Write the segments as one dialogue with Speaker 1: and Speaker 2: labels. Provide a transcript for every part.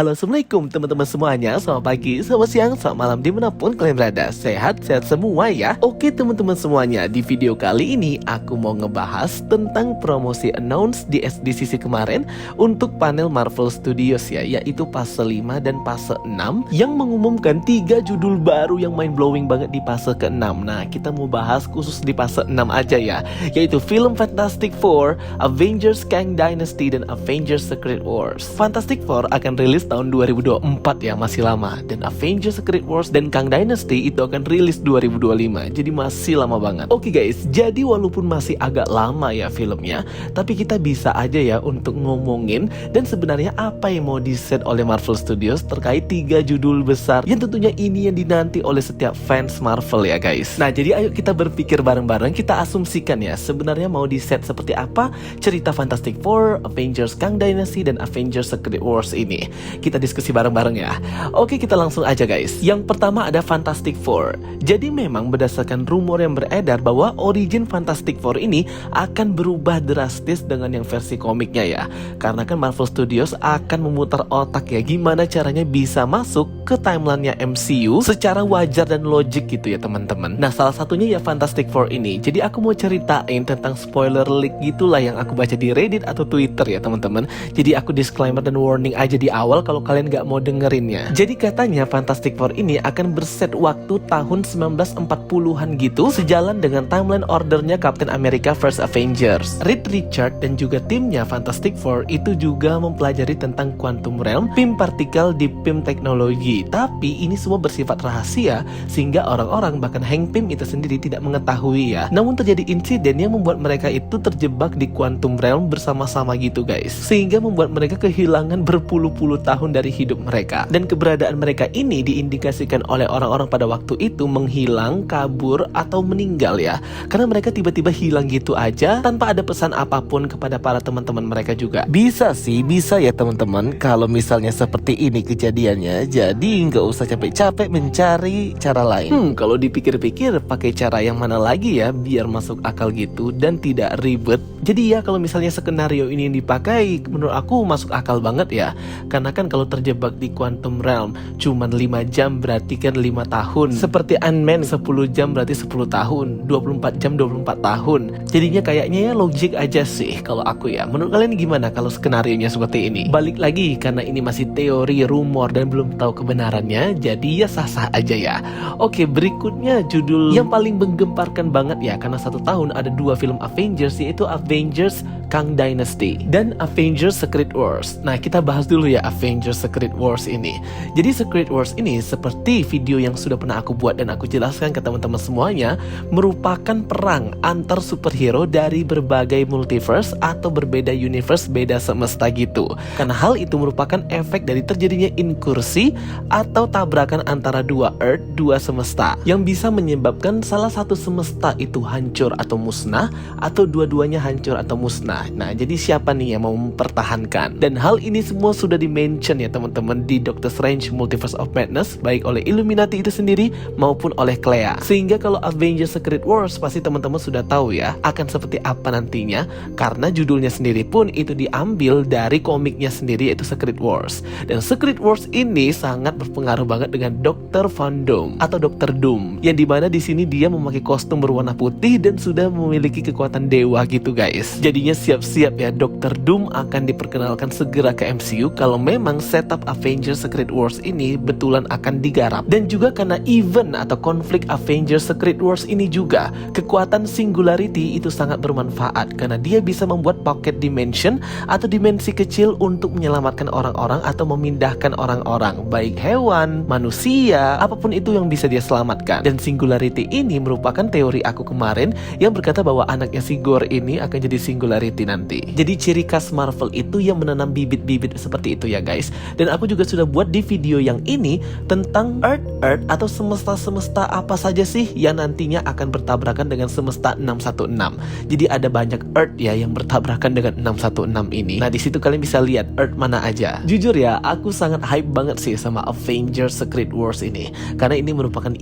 Speaker 1: Halo, assalamualaikum teman-teman semuanya. Selamat pagi, selamat siang, selamat malam dimanapun kalian berada. Sehat-sehat semua ya. Oke teman-teman semuanya, di video kali ini aku mau ngebahas tentang promosi announce di SDCC kemarin untuk panel Marvel Studios ya, yaitu fase 5 dan fase 6 yang mengumumkan 3 judul baru yang mind-blowing banget di fase ke-6. Nah, kita mau bahas khusus di fase 6 aja ya, yaitu film Fantastic Four, Avengers Kang Dynasty, dan Avengers Secret Wars. Fantastic Four akan rilis tahun 2024 ya, masih lama. Dan Avengers Secret Wars dan Kang Dynasty itu akan rilis 2025, jadi masih lama banget. Oke guys, jadi walaupun masih agak lama ya filmnya, tapi kita bisa aja ya untuk ngomongin dan sebenarnya apa yang mau di-set oleh Marvel Studios terkait 3 judul besar yang tentunya ini yang dinanti oleh setiap fans Marvel ya guys. Nah, jadi ayo kita berpikir bareng-bareng, kita asumsikan ya sebenarnya mau di-set seperti apa cerita Fantastic Four, Avengers Kang Dynasty, dan Avengers Secret Wars ini. Kita diskusi bareng-bareng ya. Oke, kita langsung aja guys. Yang pertama ada Fantastic Four. Jadi memang berdasarkan rumor yang beredar bahwa origin Fantastic Four ini akan berubah drastis dengan yang versi komiknya ya. Karena kan Marvel Studios akan memutar otak ya gimana caranya bisa masuk ke timelinenya MCU secara wajar dan logik gitu ya teman-teman. Nah, salah satunya ya Fantastic Four ini. Jadi aku mau ceritain tentang spoiler leak gitulah yang aku baca di Reddit atau Twitter ya teman-teman. Jadi aku disclaimer dan warning aja di awal kalau kalian gak mau dengerinnya. Jadi katanya Fantastic Four ini akan berset waktu tahun 1940-an gitu, sejalan dengan timeline ordernya Captain America First Avengers. Reed Richards dan juga timnya Fantastic Four itu juga mempelajari tentang quantum realm, PIM partikel di PIM teknologi. Tapi ini semua bersifat rahasia sehingga orang-orang bahkan Hank Pym itu sendiri tidak mengetahui ya. Namun terjadi insiden yang membuat mereka itu terjebak di quantum realm bersama-sama gitu guys, sehingga membuat mereka kehilangan berpuluh-puluh tahun dari hidup mereka. Dan keberadaan mereka ini diindikasikan oleh orang-orang pada waktu itu menghilang, kabur, atau meninggal ya. Karena mereka tiba-tiba hilang gitu aja tanpa ada pesan apapun kepada para teman-teman mereka juga. Bisa sih, bisa ya teman-teman kalau misalnya seperti ini kejadiannya. Jadi nggak usah capek-capek mencari cara lain. Kalau dipikir-pikir pakai cara yang mana lagi ya biar masuk akal gitu dan tidak ribet. Jadi ya kalau misalnya skenario ini yang dipakai, menurut aku masuk akal banget ya. Karena kan kalau terjebak di quantum realm cuman 5 jam berarti kan 5 tahun. Seperti Ant-Man 10 jam berarti 10 tahun, 24 jam 24 tahun. Jadinya kayaknya ya logik aja sih kalau aku ya. Menurut kalian gimana kalau skenarionya seperti ini? Balik lagi karena ini masih teori, rumor, dan belum tahu kebenarannya, jadi ya sah-sah aja ya. Oke, berikutnya judul yang paling menggemparkan banget ya, karena satu tahun ada 2 film Avengers, yaitu Avengers Kang Dynasty dan Avengers Secret Wars. Nah, kita bahas dulu ya Avengers Secret Wars ini. Jadi Secret Wars ini seperti video yang sudah pernah aku buat dan aku jelaskan ke teman-teman semuanya, merupakan perang antar superhero dari berbagai multiverse atau berbeda universe, beda semesta gitu. Karena hal itu merupakan efek dari terjadinya inkursi atau tabrakan antara 2 Earth, 2 semesta yang bisa menyebabkan salah satu semesta itu hancur atau musnah, atau dua-duanya hancur atau musnah. Nah, jadi siapa nih yang mau mempertahankan? Dan hal ini semua sudah di-mention ya teman-teman di Doctor Strange Multiverse of Madness, baik oleh Illuminati itu sendiri maupun oleh Clea. Sehingga kalau Avengers Secret Wars pasti teman-teman sudah tahu ya akan seperti apa nantinya, karena judulnya sendiri pun itu diambil dari komiknya sendiri yaitu Secret Wars. Dan Secret Wars ini sangat berpengaruh banget dengan Dr. Van Doom atau Dr. Doom, yang dimana di sini dia memakai kostum berwarna putih dan sudah memiliki kekuatan dewa gitu guys. Jadinya siap-siap ya, Dr. Doom akan diperkenalkan segera ke MCU kalau memang setup Avengers Secret Wars ini betulan akan digarap. Dan juga karena event atau konflik Avengers Secret Wars ini juga, kekuatan Singularity itu sangat bermanfaat karena dia bisa membuat pocket dimension atau dimensi kecil untuk menyelamatkan orang-orang atau memindahkan orang-orang, baik hewan, manusia, apapun itu yang bisa dia selamatkan. Dan Singularity ini merupakan teori aku kemarin yang berkata bahwa anaknya si Gore ini akan jadi Singularity nanti. Jadi ciri khas Marvel itu yang menanam bibit-bibit seperti itu ya guys. Dan aku juga sudah buat di video yang ini tentang Earth atau semesta-semesta apa saja sih yang nantinya akan bertabrakan dengan semesta 616. Jadi ada banyak Earth ya yang bertabrakan dengan 616 ini. Nah, di situ kalian bisa lihat Earth mana aja. Jujur ya, aku sangat hype banget sih sama Avengers Secret Wars ini. Karena ini merupakan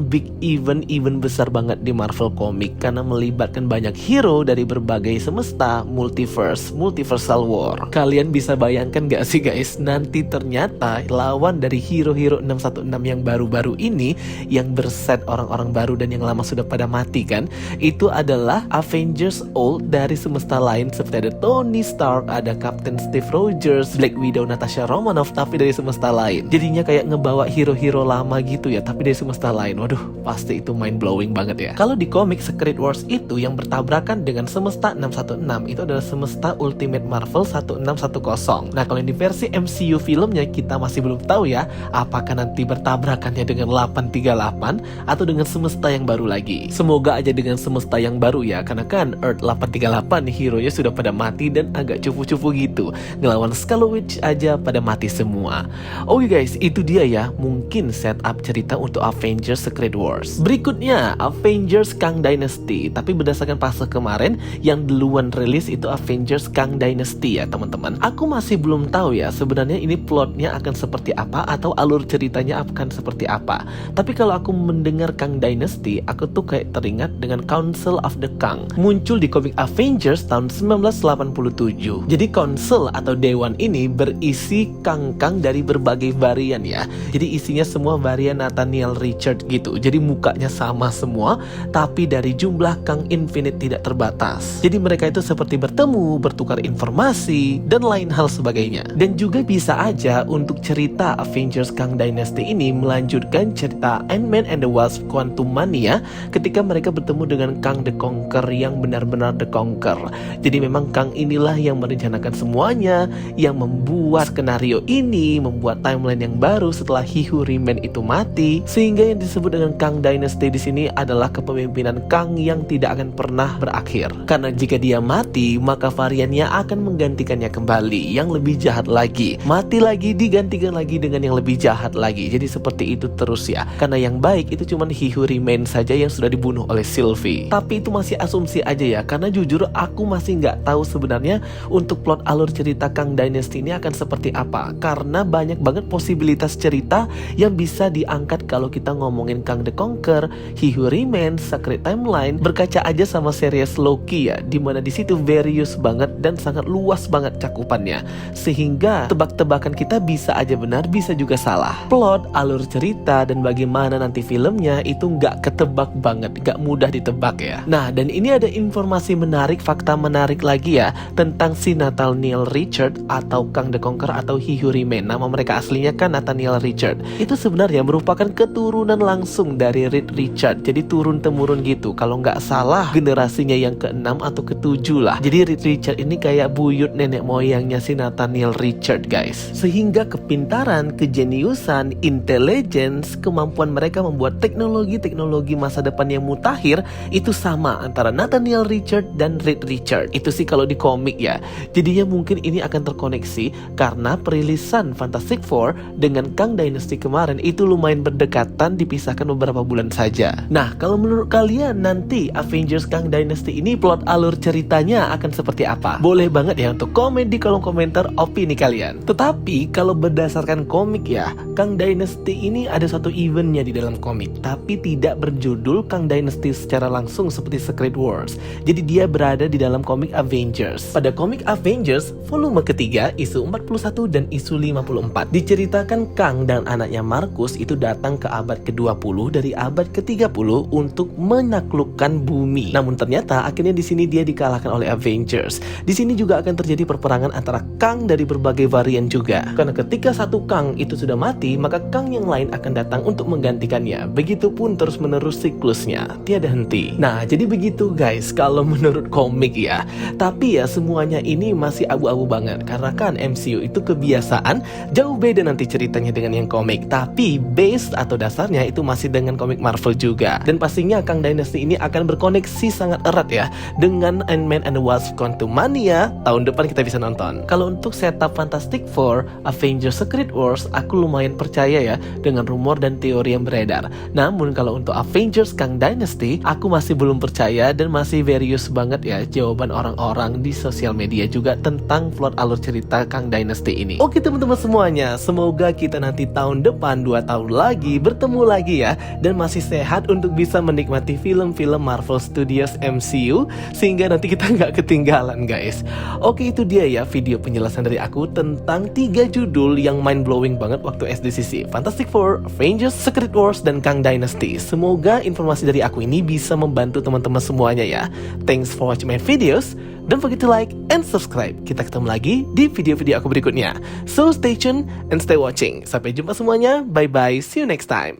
Speaker 1: big event besar banget di Marvel Comic karena melibatkan banyak hero dari berbagai berbagai semesta, multiverse, multiversal war. Kalian bisa bayangkan gak sih guys, nanti ternyata lawan dari hero-hero 616 yang baru-baru ini, yang berset orang-orang baru dan yang lama sudah pada mati kan, itu adalah Avengers old dari semesta lain, seperti ada Tony Stark, ada Captain Steve Rogers, Black Widow, Natasha Romanoff, tapi dari semesta lain. Jadinya kayak ngebawa hero-hero lama gitu ya, tapi dari semesta lain. Waduh, pasti itu mind blowing banget ya. Kalau di komik Secret Wars itu yang bertabrakan dengan semesta 616 itu adalah semesta Ultimate Marvel 1610. Nah, kalau yang di versi MCU filmnya kita masih belum tahu ya, apakah nanti bertabrakannya dengan 838 atau dengan semesta yang baru lagi. Semoga aja dengan semesta yang baru ya, karena kan Earth 838 hero-nya sudah pada mati dan agak cupu-cupu gitu. Ngelawan Scarlet Witch aja pada mati semua. Oke guys, itu dia ya mungkin setup cerita untuk Avengers Secret Wars. Berikutnya Avengers Kang Dynasty, tapi berdasarkan fase kemarin yang duluan rilis itu Avengers Kang Dynasty ya teman-teman. Aku masih belum tahu ya sebenarnya ini plotnya akan seperti apa atau alur ceritanya akan seperti apa. Tapi kalau aku mendengar Kang Dynasty, aku tuh kayak teringat dengan Council of the Kang, muncul di komik Avengers tahun 1987. Jadi Council atau Dewan ini berisi Kang-Kang dari berbagai varian ya. Jadi isinya semua varian Nathaniel Richard gitu. Jadi mukanya sama semua, tapi dari jumlah Kang Infinite tidak terbatas. Jadi mereka itu seperti bertemu, bertukar informasi, dan lain hal sebagainya. Dan juga bisa aja untuk cerita Avengers Kang Dynasty ini melanjutkan cerita Ant-Man and the Wasp Quantumania ketika mereka bertemu dengan Kang the Conqueror yang benar-benar the Conqueror. Jadi memang Kang inilah yang merencanakan semuanya, yang membuat skenario ini, membuat timeline yang baru setelah He Who Remain itu mati, sehingga yang disebut dengan Kang Dynasty di sini adalah kepemimpinan Kang yang tidak akan pernah berakhir. Karena jika dia mati, maka variannya akan menggantikannya kembali, yang lebih jahat lagi. Mati lagi, digantikan lagi dengan yang lebih jahat lagi. Jadi seperti itu terus ya. Karena yang baik itu cuma He Who Remain saja yang sudah dibunuh oleh Sylvie. Tapi itu masih asumsi aja ya, karena jujur aku masih nggak tahu sebenarnya untuk plot alur cerita Kang Dynasty ini akan seperti apa. Karena banyak banget posibilitas cerita yang bisa diangkat kalau kita ngomongin Kang the Conqueror, He Who Remain, Secret Timeline. Berkaca aja sama series Loki ya, dimana di situ various banget dan sangat luas banget cakupannya, sehingga tebak-tebakan kita bisa aja benar, bisa juga salah. Plot, alur cerita, dan bagaimana nanti filmnya itu nggak ketebak banget, nggak mudah ditebak ya. Nah, dan ini ada informasi menarik, fakta menarik lagi ya tentang si Nathaniel Richard atau Kang the Conqueror atau He Who Remain. Nama mereka aslinya kan Nathaniel Richard. Itu sebenarnya merupakan keturunan langsung dari Reed Richard. Jadi turun-temurun gitu. Kalau nggak salah generasinya yang ke-6 atau ke-7 lah. Jadi Reed Richard ini kayak buyut nenek moyangnya si Nathaniel Richard guys. Sehingga kepintaran, kejeniusan, intelligence, kemampuan mereka membuat teknologi-teknologi masa depan yang mutakhir itu sama antara Nathaniel Richard dan Reed Richard. Itu sih kalau di komik ya. Jadinya mungkin ini akan terkoneksi karena perilisan Fantastic Four dengan Kang Dynasty kemarin itu lumayan berdekatan, dipisahkan beberapa bulan saja. Nah, kalau menurut kalian nanti Avengers Kang Dynasty ini plot alur ceritanya akan seperti apa? Boleh banget ya untuk komen di kolom komentar opini kalian. Tetapi kalau berdasarkan komik ya, Kang Dynasty ini ada satu eventnya di dalam komik, tapi tidak berjudul Kang Dynasty secara langsung seperti Secret Wars. Jadi dia berada di dalam komik Avengers. Pada komik Avengers volume ketiga isu 41 dan isu 54 diceritakan Kang dan anaknya Marcus itu datang ke abad ke-20 dari abad ke-30 untuk menaklukkan bumi. Namun ternyata akhirnya di sini dia dikalahkan oleh Avengers. Di sini juga akan terjadi perperangan antara Kang dari berbagai varian juga. Karena ketika satu Kang itu sudah mati, maka Kang yang lain akan datang untuk menggantikannya. Begitupun terus menerus siklusnya, tiada henti. Nah, jadi begitu guys kalau menurut komik ya. Tapi ya semuanya ini masih abu-abu banget karena kan MCU itu kebiasaan jauh beda nanti ceritanya dengan yang komik. Tapi base atau dasarnya itu masih dengan komik Marvel juga. Dan pastinya Kang Dynasty ini akan berkoneksi sangat erat ya dengan Ant-Man and the Wasp Quantumania. Tahun depan kita bisa nonton. Kalau untuk setup Fantastic Four, Avengers Secret Wars, aku lumayan percaya ya dengan rumor dan teori yang beredar. Namun kalau untuk Avengers Kang Dynasty, aku masih belum percaya dan masih various banget ya jawaban orang-orang di sosial media juga tentang plot alur cerita Kang Dynasty ini. Oke teman-teman semuanya, semoga kita nanti tahun depan 2 tahun lagi bertemu lagi ya dan masih sehat untuk bisa menikmati film-film Marvel Studios MCU sehingga sehingga nanti kita nggak ketinggalan guys. Oke, itu dia ya video penjelasan dari aku tentang 3 judul yang mind blowing banget waktu SDCC: Fantastic Four, Avengers, Secret Wars, dan Kang Dynasty. Semoga informasi dari aku ini bisa membantu teman-teman semuanya ya. Thanks for watching my videos. Don't forget to like and subscribe. Kita ketemu lagi di video-video aku berikutnya. So stay tuned and stay watching. Sampai jumpa semuanya. Bye bye. See you next time.